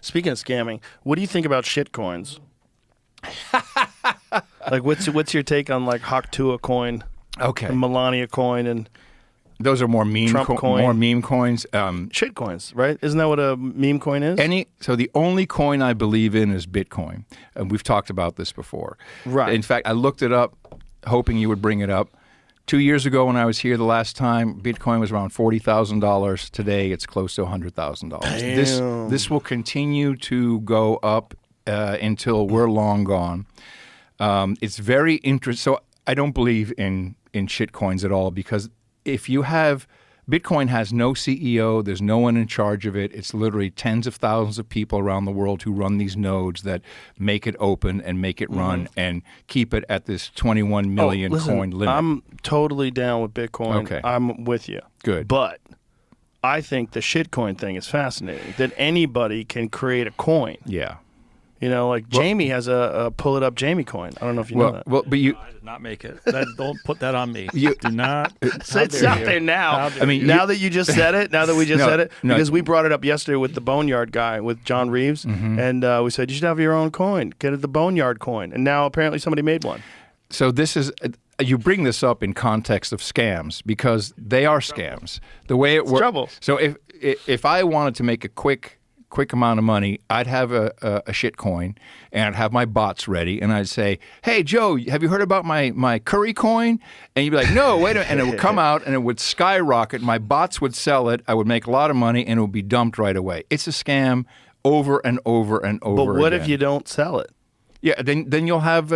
Speaking of scamming, what do you think about shit coins? Like, what's your take on like Haktua coin, Okay. and Melania coin, and Those are more meme Trump coin. more meme coins. shit coins, right? Isn't that what a meme coin is? So the only coin I believe in is Bitcoin. And we've talked about this before. Right. In fact, I looked it up hoping you would bring it up. 2 years ago when I was here the last time, Bitcoin was around $40,000. Today it's close to $100,000. This will continue to go up until we're long gone. It's very interesting. So I don't believe in shit coins at all, because if you have Bitcoin has no CEO, there's no one in charge of it. It's literally tens of thousands of people around the world who run these nodes that make it open and make it run and keep it at this 21 million coin limit. I'm totally down with Bitcoin. Okay. I'm with you. Good. But I think the shitcoin thing is fascinating, that anybody can create a coin. Yeah. You know, like Jamie has a pull it up Jamie coin. I don't know if you know that. Well, but you... No, I did not make it. Don't put that on me. You- Do not. So it's out there now. I mean, now that you just said it, now that we just No, said it, no. because we brought it up yesterday with the Boneyard guy, with John Reeves, and we said, you should have your own coin. Get it the Boneyard coin. And now apparently somebody made one. So this is... You bring this up in context of scams because they are scams. The way it works... trouble. So if I wanted to make a quick amount of money, I'd have a shit coin and I'd have my bots ready and I'd say, hey, Joe, have you heard about my curry coin? And you'd be like, no, wait a minute. And it would come out and it would skyrocket. My bots would sell it. I would make a lot of money and it would be dumped right away. It's a scam over and over and over But what again. if you don't sell it? Yeah, then you'll have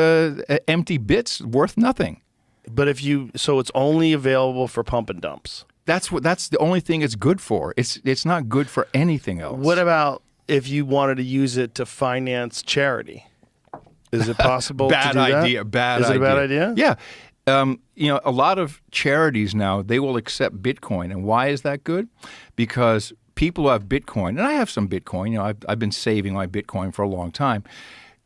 empty bits worth nothing. But if you, so it's only available for pump and dumps. That's the only thing it's good for. It's not good for anything else. What about if you wanted to use it to finance charity? Is it possible Bad to do that? idea. Bad Is it idea. a bad idea? Yeah. You know, a lot of charities now, they will accept Bitcoin. And why is that good? Because people who have Bitcoin, and I have some Bitcoin, you know, I've been saving my Bitcoin for a long time.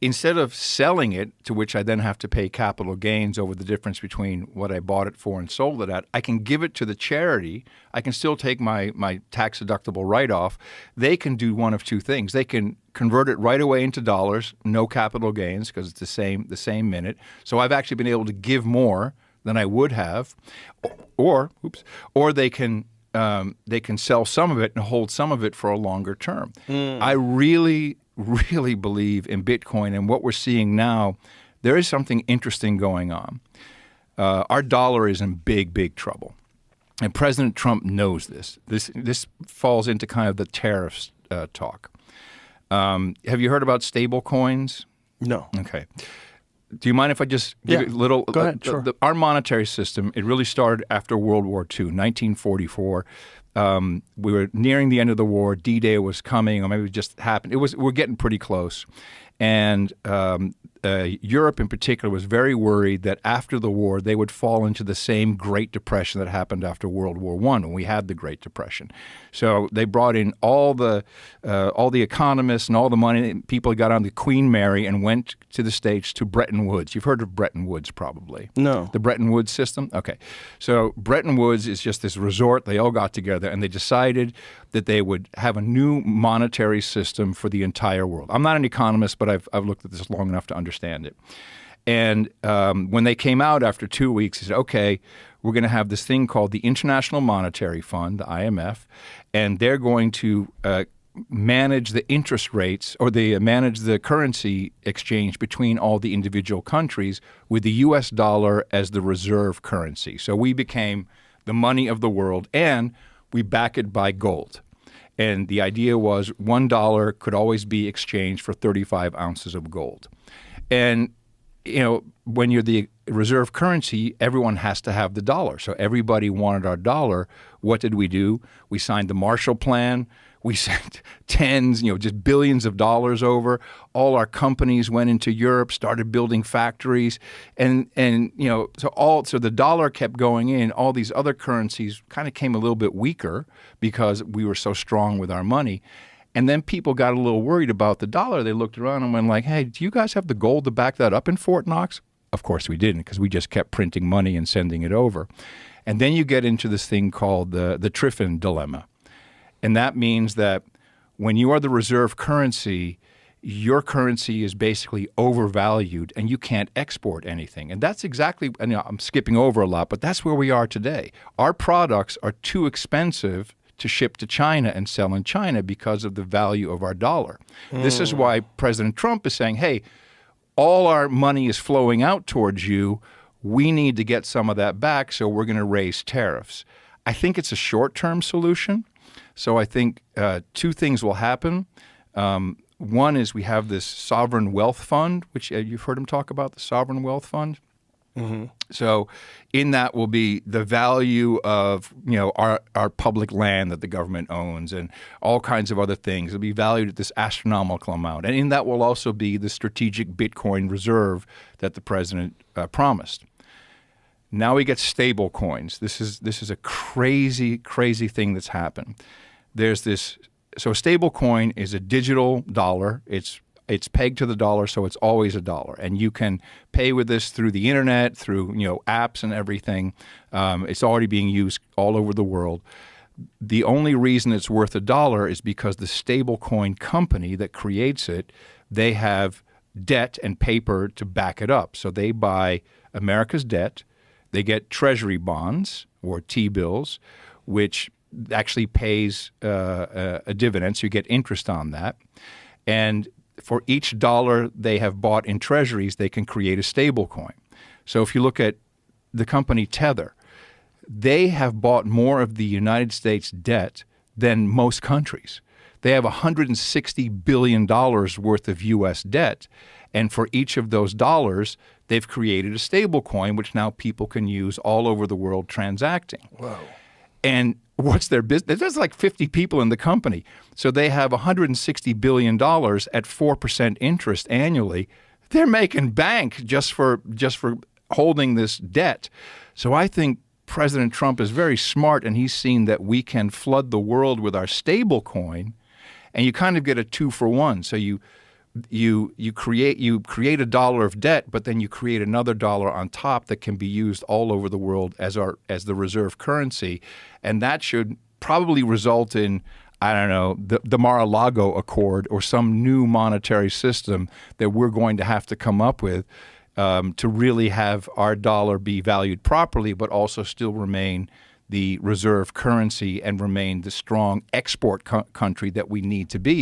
Instead of selling it, to which I then have to pay capital gains over the difference between what I bought it for and sold it at, I can give it to the charity. I can still take my tax-deductible write-off. They can do one of two things. They can convert it right away into dollars, no capital gains because it's the same minute. So I've actually been able to give more than I would have, or they can sell some of it and hold some of it for a longer term. I really believe in Bitcoin, and what we're seeing now, there is something interesting going on. Our dollar is in big trouble, and President Trump knows this. This falls into kind of the tariffs talk. Have you heard about stable coins? No. Okay. Do you mind if I just give you a little? Go ahead, sure. Our monetary system, it really started after World War II, 1944. We were nearing the end of the war. D-Day was coming, or maybe it just happened. We're getting pretty close. And Europe in particular was very worried that after the war, they would fall into the same Great Depression that happened after World War I when we had the Great Depression. So they brought in all the economists and all the money. People got on the Queen Mary and went to the States to Bretton Woods. You've heard of Bretton Woods probably. No. The Bretton Woods system? Okay. So Bretton Woods is just this resort. They all got together and they decided that they would have a new monetary system for the entire world. I'm not an economist, but I've looked at this long enough to understand it. And when they came out after 2 weeks, they said, okay, we're going to have this thing called the International Monetary Fund, the IMF, and they're going to manage the interest rates, or they manage the currency exchange between all the individual countries with the U.S. dollar as the reserve currency. So we became the money of the world, and we back it by gold. And the idea was $1 could always be exchanged for 35 ounces of gold. And, you know, when you're the reserve currency, everyone has to have the dollar. So everybody wanted our dollar. What did we do? We signed the Marshall Plan. We sent tens, just billions of dollars over. All our companies went into Europe, started building factories, and so the dollar kept going in. All these other currencies kind of came a little bit weaker because we were so strong with our money. And then people got a little worried about the dollar. They looked around and went like, hey, do you guys have the gold to back that up in Fort Knox? Of course we didn't, because we just kept printing money and sending it over. And then you get into this thing called the Triffin dilemma. And that means that when you are the reserve currency, your currency is basically overvalued and you can't export anything. And that's exactly, and I'm skipping over a lot, but that's where we are today. Our products are too expensive to ship to China and sell in China because of the value of our dollar. This is why President Trump is saying, hey, all our money is flowing out towards you. We need to get some of that back, so we're going to raise tariffs. I think it's a short-term solution. So I think two things will happen. One is we have this sovereign wealth fund, which you've heard him talk about, the sovereign wealth fund. Mm-hmm. So in that will be the value of our public land that the government owns and all kinds of other things. It'll be valued at this astronomical amount. And in that will also be the strategic Bitcoin reserve that the president promised. Now we get stable coins. This is a crazy, crazy thing that's happened. There's this. So a stable coin is a digital dollar. It's pegged to the dollar, so it's always a dollar. And you can pay with this through the internet, through apps and everything. It's already being used all over the world. The only reason it's worth $1 is because the stable coin company that creates it, they have debt and paper to back it up. So they buy America's debt. They get treasury bonds or T-bills, which actually pays a dividend, so you get interest on that. And for each dollar they have bought in treasuries, they can create a stable coin. So if you look at the company Tether, they have bought more of the United States debt than most countries. They have $160 billion worth of U.S. debt, and for each of those dollars, they've created a stable coin, which now people can use all over the world transacting. Whoa. And what's their business? There's like 50 people in the company. So they have $160 billion at 4% interest annually. They're making bank just for holding this debt. So I think President Trump is very smart, and he's seen that we can flood the world with our stable coin, and you kind of get a 2-for-1. So you create $1 of debt, but then you create another dollar on top that can be used all over the world as the reserve currency, and that should probably result in, I don't know, the Mar-a-Lago Accord or some new monetary system that we're going to have to come up with to really have our dollar be valued properly, but also still remain the reserve currency and remain the strong export country that we need to be.